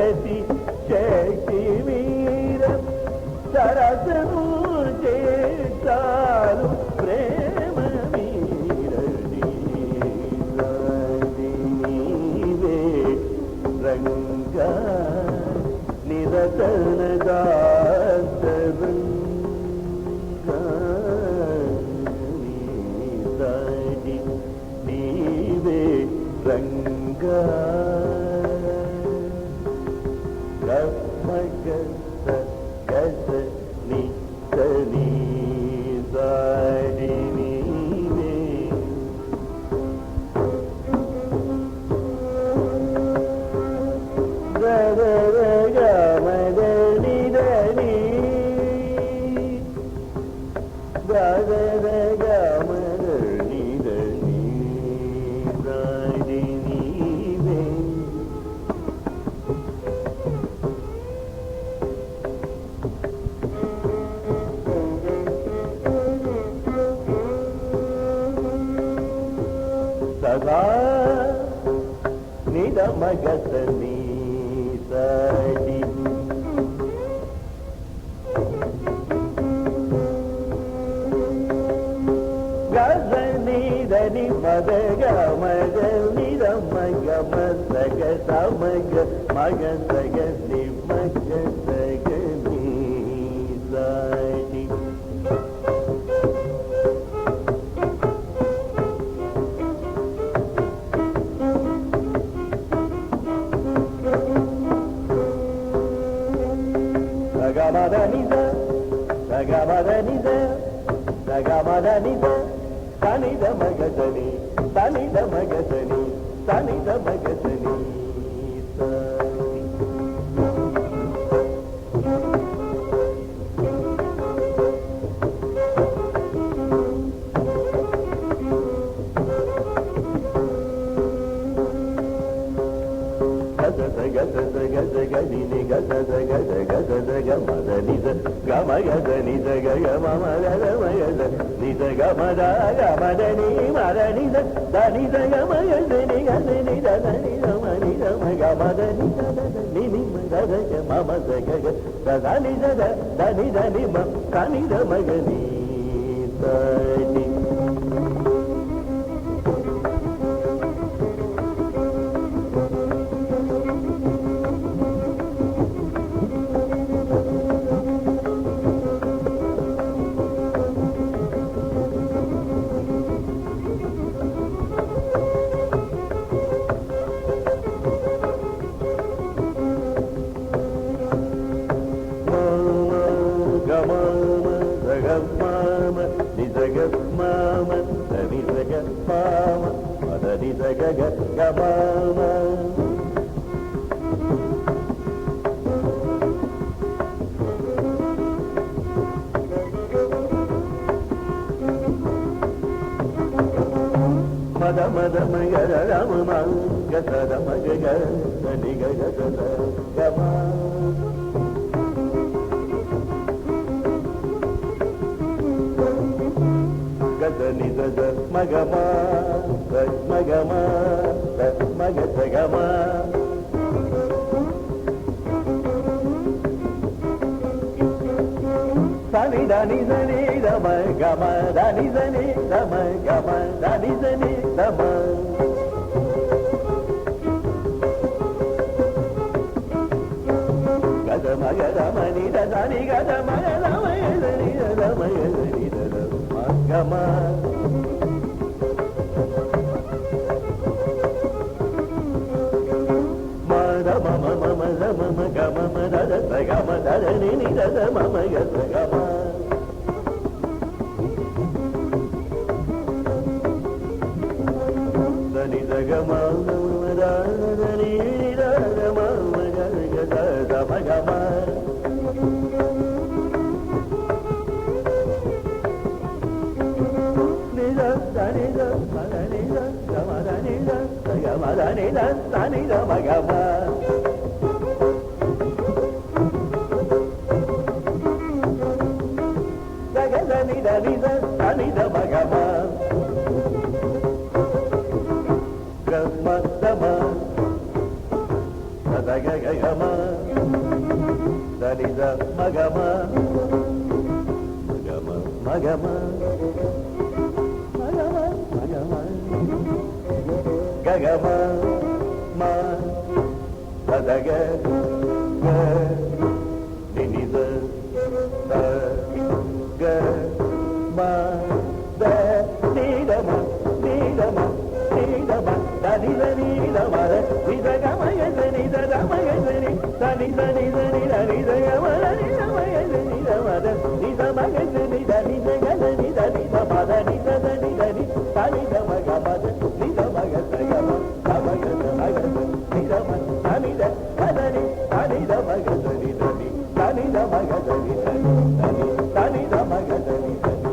జగతి శక్తి వీర సరసము చేస్తాను ప్రేమ వీరని నీవే రంగా నిరతన దాసరంగా నీవే రంగా గమగ గజ నితని సాడి నీవే గమదని దని గమదని దని సాడి నీవే సదా నిదమగతని సడి గజనిదని మదగ మగ నిదమగ మసగ సమగ మగ సగ నిమగ సగ నీ సడి గమదనిద గమదనిద గమదనిద తనిద మగదని తనిద మగదని తనిద మగదని గజని గజ గజ గజ గమదనిద గమగదనిద గమమదమగద నిద గమద గమదని మదనిద దనిద గమగదని గదని దని గమని గమదని నిని మద మమ గగ దని దని దని మ కనిద మగని తని మద మద మగర రమ గద మగ గని గగ గమ గదని గద మగమ మగమ మగ గమ సని దని సని రమ గమ దని సని రమ గమ దని సని రమ గద మగ రమని దని గద మగ రమ దని రమ దని రమ గమ మద మమ మమ మమ గమ మద గమ దద ని దద మమ గద గమ దని దగ మమ దని దద మమ గద గద గమ నిద దని ద మదని ద గమ దని ద గమ దని ద దని ద మగమ దని దని ద దని ద మగమ గమ దమ దగ గమ మగమ మగమ మగమ గగమ మా పదగ నినిద గ మా ద నీడమ నీడమ నీడమ దనిద నీడమ నిదగమయ నిదమయ దని దని దని దని దగమయ నిదమయ నిదమద నిదమయ నిద నిదగ నిద నిద పద నిద దని దని దని దమగ పద నిదమగ దగమ దమగ దమగ నిదమ దని ద పదని దని దమగ దని దని దని దమగ దని దని దని దని దమగ దని దని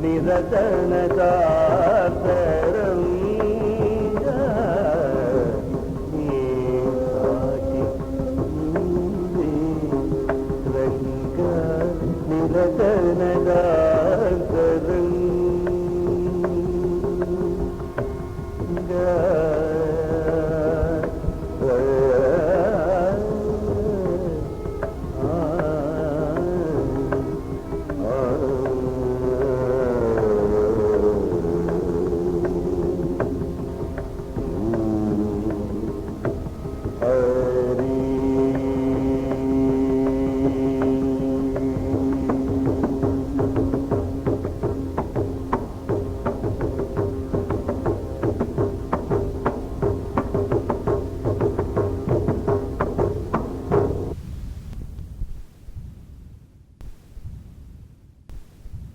నిరతనతా